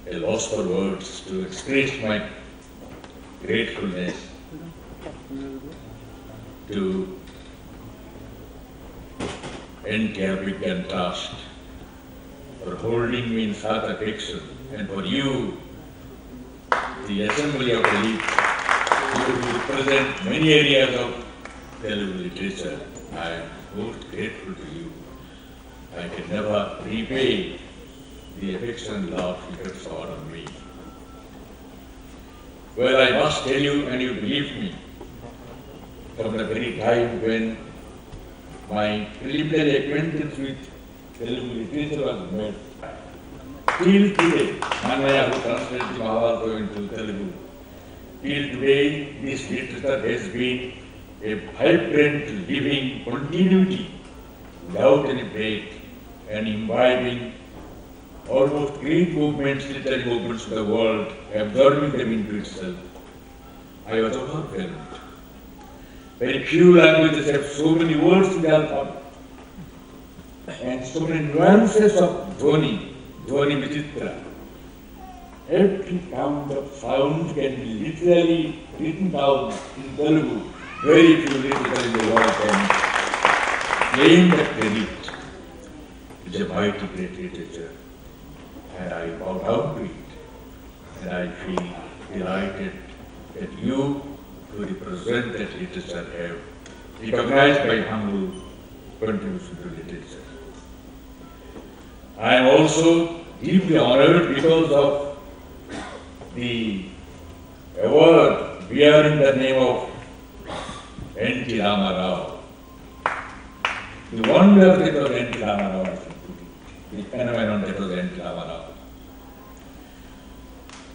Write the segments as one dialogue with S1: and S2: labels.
S1: a loss for words to express my gratefulness to NTR Big and Trust for holding me in such affection, and for you, the Assembly of Elites, you represent many areas of Telugu literature. I am most grateful to you. I can never repay the affection and love you have showered on me. Well, I must tell you, and you believe me, from the very time when my preliminary acquaintance with Telugu literature was made, till today, Manoj, who translated the Mahabharata into Telugu, till today, this literature has been a vibrant, living continuity, without any break, and imbibing almost great movements, literary movements of the world, absorbing them into itself. I was overwhelmed. Very few languages have so many words in the alphabet, and so many nuances of dhvani vichitra. Every count of sound can be literally written down in Telugu. Very few literatures in the world can claim that credit. It's a mighty great literature, and I bow down to it, and I feel delighted that you, who represent that literature, have recognized my humble contribution to literature. I am also deeply honored because of the award bearing the name of N.T. Ramarao. The wonder that was N.T. Ramarao, the phenomenon that was N.T. Ramarao.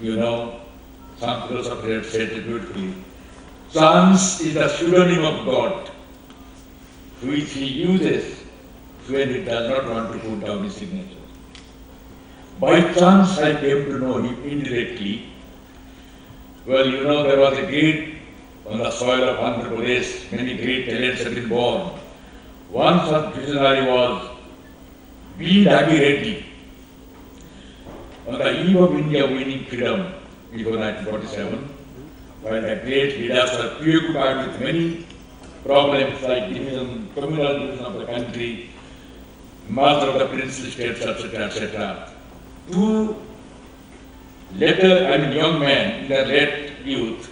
S1: You know, some philosophers have said it beautifully, chance is the pseudonym of God, which he uses when he does not want to put down his signature. By chance I came to know him indirectly. Well, you know, there was a great, on the soil of Andhra Pradesh, many great talents have been born. One such visionary was B. Dagi Reddy. On the eve of India winning freedom before 1947, while the great leaders were preoccupied with many problems like division, communal division of the country, merger of the princely states, etc., etc. Two young men in their late youth,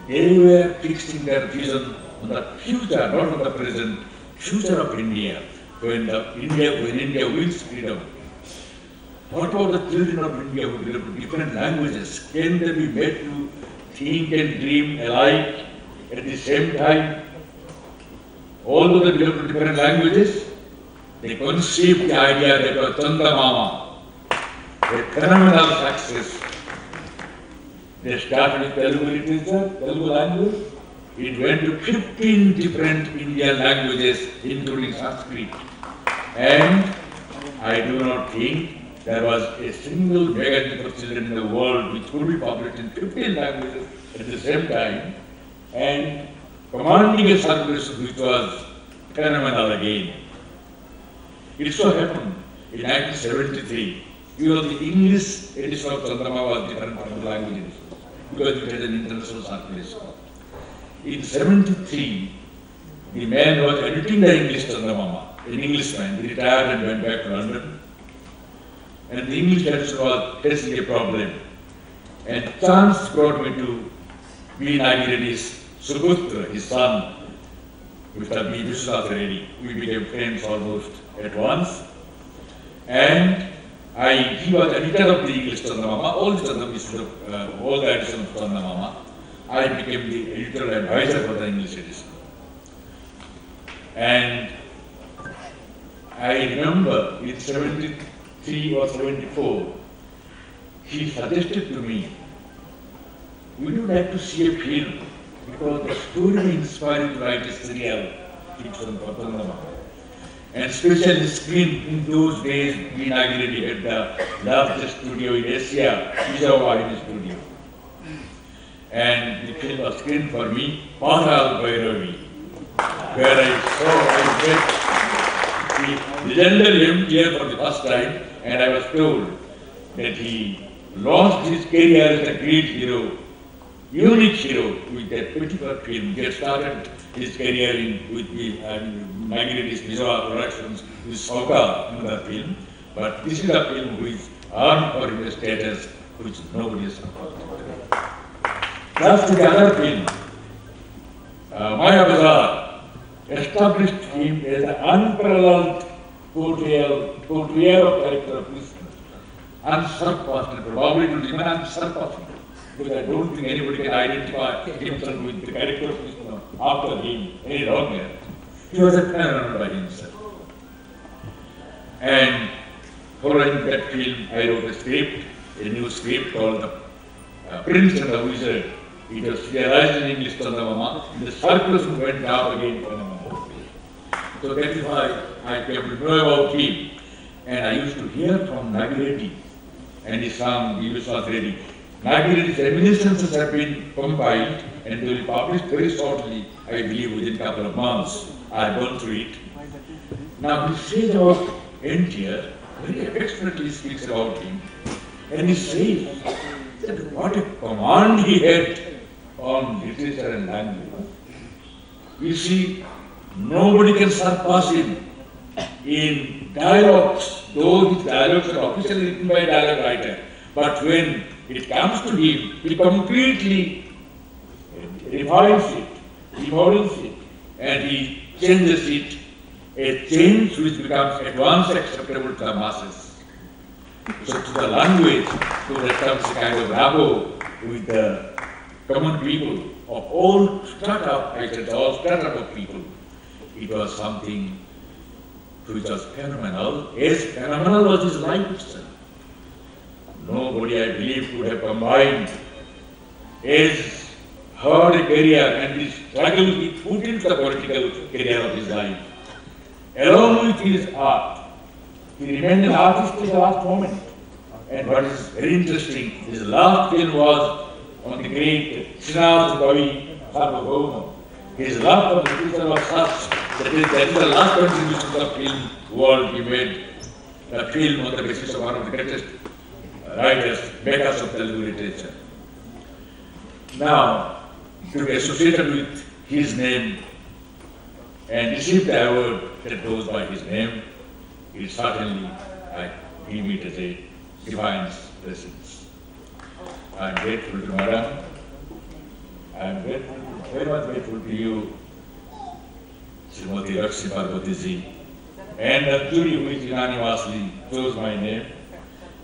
S1: they were fixing their vision on the future, not on the present, future of India, when India wins freedom. What about the children of India who belong to different languages? Can they be made to think and dream alike at the same time? Although they belong to different languages, they conceived the idea that was Chandamama, a phenomenal success. They started with Telugu literature, Telugu language. It went to 15 different Indian languages, including Sanskrit. And I do not think there was a single magazine for children in the world which could be published in 15 languages at the same time, and commanding a circulation which was phenomenal again. It so happened in 1973, because the English edition of Chandamama was different from the language edition, because it had an international circulation. In 1973, the man was editing the English Chandamama, an Englishman. He retired and went back to London. And the English edition was facing a problem. And chance brought me to B. Nagi Reddy's Suputra, his son, Mr. B. Vishwanath Reddy. We became friends almost at once. And he was editor of the English Chandamama, all the editions of Chandamama. I became the editorial advisor for the English edition. And I remember in 73 or 74, he suggested to me, would you like to see a film? Because the story inspired to write a serial fiction for Chandamama. And especially screen in those days, we inaugurated the largest studio in Asia, Vijayawada studio. And the film was screened for me, Pahal Bhairavi, where I met the legendary NTR for the first time, and I was told that he launched his career as a great hero, unique hero with that particular film. He had started his career with the Magiri's Visual Productions with Sauka in the film, but this is a film which earned for him a status which nobody has supported. Just the other film, Maya Bazaar, established him as an unparalleled portrayal of character of Krishna, unsurpassed, and probably to remain unsurpassed, because I don't think anybody can identify himself with the character of Krishna after him any longer. He was a phenomenon by himself. And following that film, I wrote a new script called The Prince and the Wizard. It was realized in English, Chandamama. The circus went down again. So that is why I came to know about him. And I used to hear from Nagireti and his son, Vishwas Reddy. Nagireti's reminiscences have been compiled and they will be published very shortly, I believe within a couple of months. I have gone through it. Now he says about NTR, very affectionately speaks about him. And he says that what a command he had on literature and language. You see, nobody can surpass him in dialogues, though his dialogues are officially written by a dialogue writer. But when it comes to him, he completely refines it, remodels it, and he changes it, a change which becomes at once acceptable to the masses. So to the language, to establish a kind of rapport with the common people of all strata, I said, all strata of people, it was something which was phenomenal, as phenomenal was his life itself. Nobody, I believe, could have combined as hard a career and the struggle he put into the political career of his life. Along with his art, he remained an artist till the last moment. And what is very interesting, his last film was on the great Srinath Kavi Sarvabhauma. His love for the literature was such that is the last contribution to the film world he made. A film on the basis of one of the greatest writers, makers of Telugu literature. Now, to be associated with his name and receive the award that goes by his name, it certainly, I deem it as a divine presence. I am grateful to Madam. I am grateful, very much grateful to you, Srimati Lakshmi Parvati ji, and the jury which unanimously chose my name,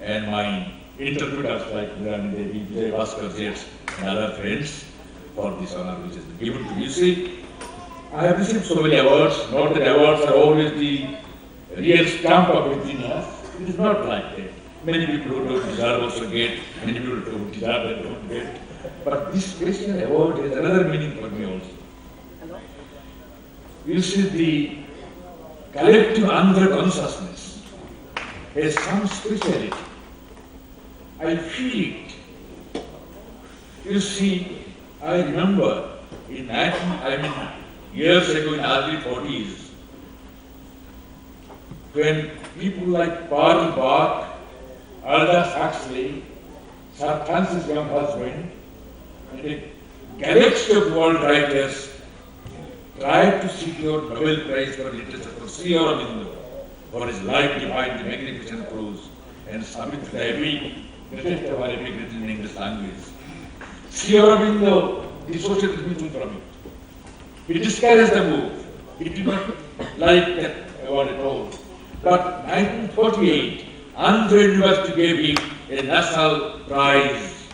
S1: and my interpreters like Murani Devi, Vijay Bhaskar Jets, and other friends for this honor which has been given to me. You see, I have received so many awards, not that awards are always the real stamp of a genius. It is not like that. Many people who don't deserve also get, many people who don't deserve that don't get. But this special award has another meaning for me also. You see, the collective Andhra consciousness has some speciality. I feel it. You see, I remember years ago in early 40s, when people like Karl Barth, Aldous Huxley, Sir Francis Young husband, and a galaxy of world writers tried to secure Nobel Prize for Literature for Shri for his life behind the magnificent prose and submit the epic, greatest ever epic written in English language. Shri Aurobindo dissociated himself from it. He discouraged the move. He did not like that award at all. But 1948, Andhra University gave him a national prize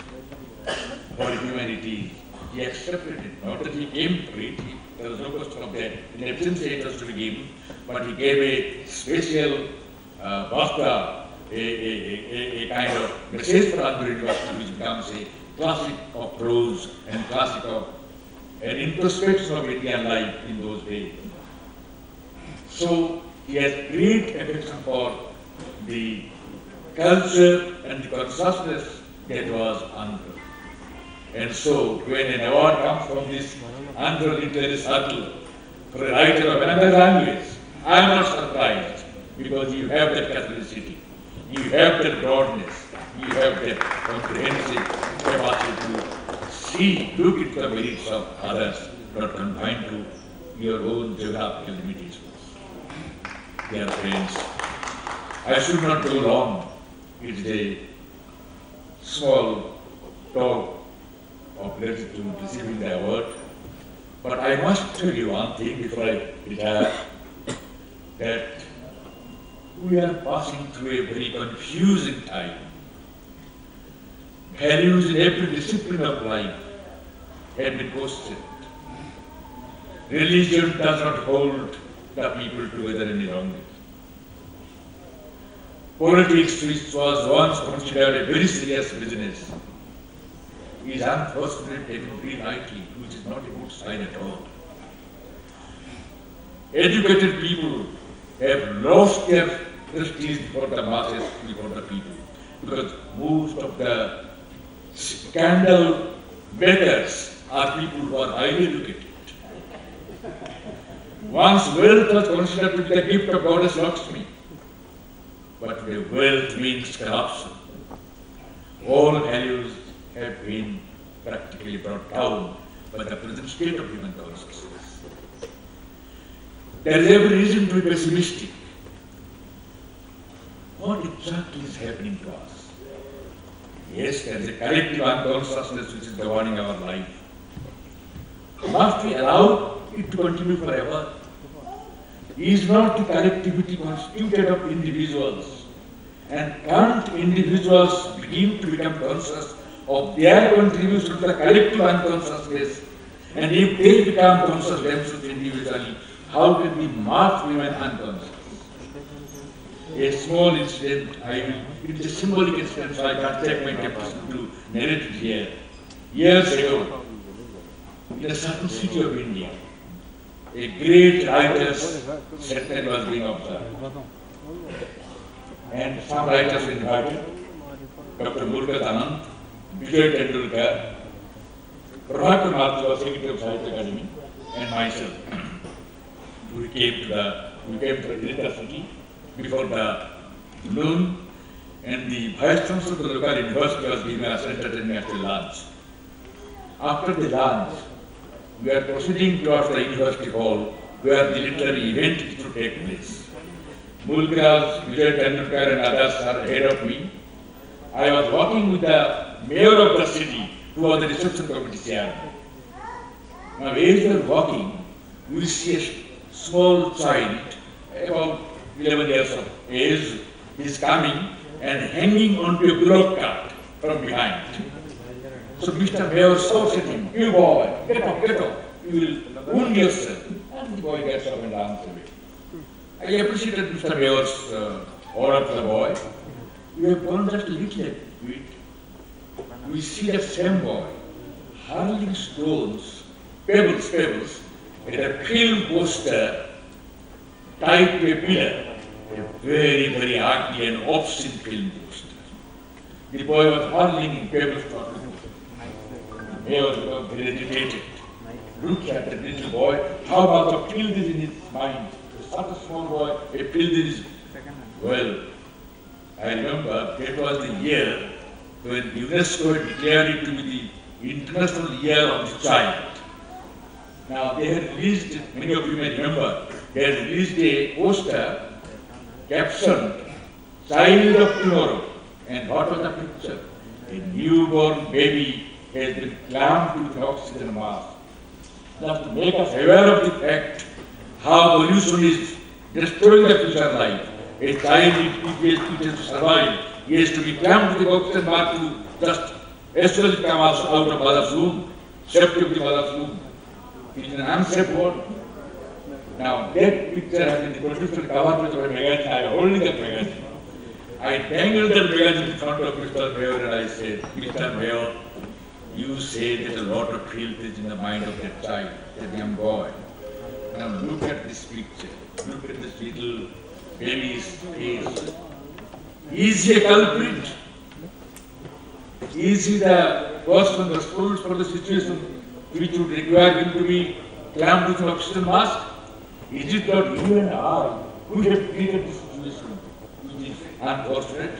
S1: for humanity. He accepted it. Not that he came for it. There was no question of that. In absentia it was to be given. But he gave a special bhakta, a kind of message for Andhra University, which becomes a classic of prose and classic of an introspection of Indian life in those days. So he has great affection for the culture and the consciousness that was Andhra. And so when an award comes from this Andhra literary circle for a writer of another language, I am not surprised because you have that catholicity, you have that broadness, you have that comprehensive capacity to see, look at the merits of others, not confined to your own geographical limitations. Dear friends, I should not go long. It is a small talk of gratitude receiving the award. But I must tell you one thing before I retire, that we are passing through a very confusing time. Values in every discipline of life have been questioned. Religion does not hold the people together any longer. Politics, which was once considered a very serious business, is unfortunately taken very lightly, which is not a good sign at all. Educated people have lost their prestige before the masses, before the people, because most of the scandal makers are people who are highly educated. Once wealth was considered to be the gift of Goddess Lakshmi, but today wealth means corruption. All values have been practically brought down by the present state of human consciousness. There is every reason to be pessimistic. What exactly is happening to us? Yes, there is a collective unconsciousness which is governing our life. Must we allow it to continue forever? Is not the collectivity constituted of individuals? And can't individuals begin to become conscious of their contribution to the collective unconsciousness? And if they become conscious themselves individually, how can the mass remain unconscious? A small incident, it is a symbolic incident, so I can't take my capacity to narrate it here. Years ago, in a certain city of India, a great writer's sector was being observed. And some writers were invited, Dr. Murkat Anand, Vijay Tendulkar, Prabhakar Mathur, Secretary of Science Academy, and myself. We came to the university before the noon, and the Vice Chancellor of the local university was giving us entertainment after lunch. After the lunch, we are proceeding towards the university hall where the literary event is to take place. Mulkraj, Vijay Tendulkar and others are ahead of me. I was walking with the mayor of the city, who was the reception committee chairman. Now, as we are walking, we see a small child, about 11 years of age, is coming and hanging onto a bullock cart from behind. So Mr. Mayor shouts at him, "You boy, get up, you will wound yourself." And the boy gets up and runs away. I appreciated Mr. Mayor's order to the boy. We have gone just a little bit. We see the same boy hurling stones, pebbles, at a film poster tied to a pillar, a very, very ugly and obscene film poster. The boy was hurling pebbles to the Mayor was very agitated. Look at the little boy, how much of filth is in his mind. Such a small boy, a filth is. Well, I remember that was the year when UNESCO had declared it to be the International Year of the Child. Now they had released, many of you may remember, they had released a poster captioned "Child of Tomorrow." And what was the picture? A newborn baby has been clamped with an oxygen mask. Just to make us aware of the fact how pollution is destroying the future life. A child, it has to survive. He has to be clamped with the oxygen mask to just as soon as it comes out of mother's womb, safety of the mother's womb. It is an unsafe world. Now that picture has been produced and covered with a magazine. I am holding that magazine. I dangled that magazine in front of Mr. Mayor and I said, "Mr. Mayor, you say that a lot of filth is in the mind of that child, that young boy. Now look at this picture. Look at this little baby's face. Is he a culprit? Is he the person responsible for the situation which would require him to be clamped with an oxygen mask? Is it not you and I who have created this situation, which is unfortunate?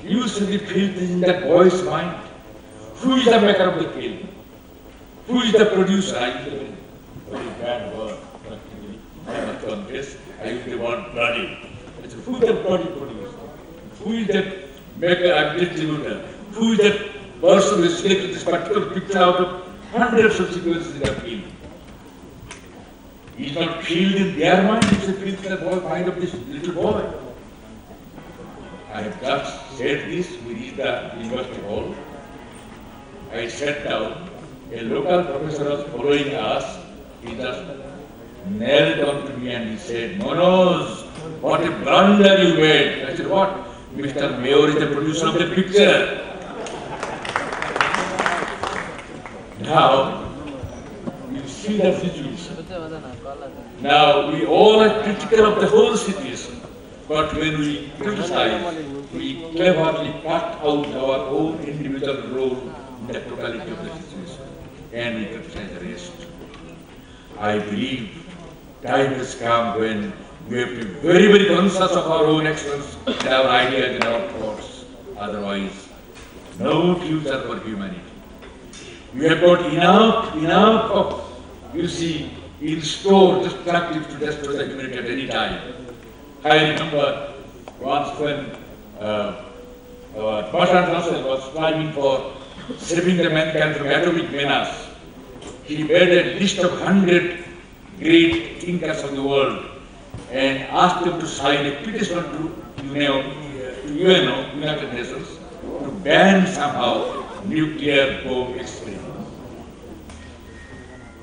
S1: used to be filled in that boy's mind. Who is the maker of the film? Who is the producer? I used to be very bad word, practically. I must confess, I used to want bloody. I said, who is the bloody producer? Who is the maker and distributor? Who is the person who selected this particular picture out of hundreds of sequences in the film? It is not filled in their mind, it's filled in the mind of this little boy. I have just said this, we reached the university hall. I sat down, a local professor was following us, he just knelt down to me and he said, Manoj, what a blunder you made. I said, what? Mr. Mayor is the producer of the picture. Now, you see the situation. Now, we all are critical of the whole situation. But when we criticize, we cleverly cut out our own individual role in the totality of the situation. And we criticize the rest. I believe time has come when we have to be very, very conscious of our own actions and our ideas and our thoughts. Otherwise, no future for humanity. We have got enough of, you see, in store destructive to destroy the humanity at any time. I remember once when Bertrand Russell was striving for saving the mankind from atomic menace. He made a list of 100 great thinkers of the world and asked them to sign a petition to UNO, United Nations, to ban somehow nuclear bomb experiments.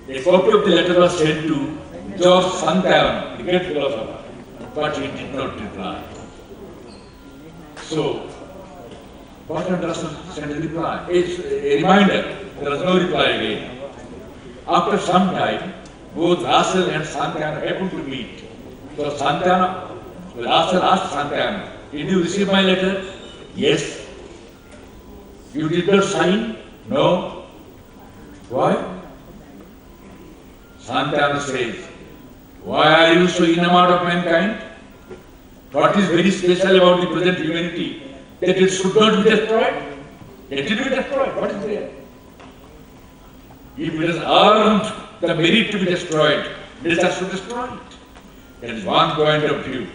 S1: A copy of the letter was sent to George Santayana, the great philosopher, but he did not reply. So, Bertrand Russell sent a reply, a reminder. There was no reply again. After some time, both Russell and Santayana happened to meet. So Russell asked Santayana, did you receive my letter? Yes. You did not sign? No. Why? Santayana says, why are you so enamored of mankind? What is very special about the present humanity? That it should not be destroyed? Let it be destroyed. What is there? If it has earned the merit to be destroyed, let us destroy it. That is one point of view.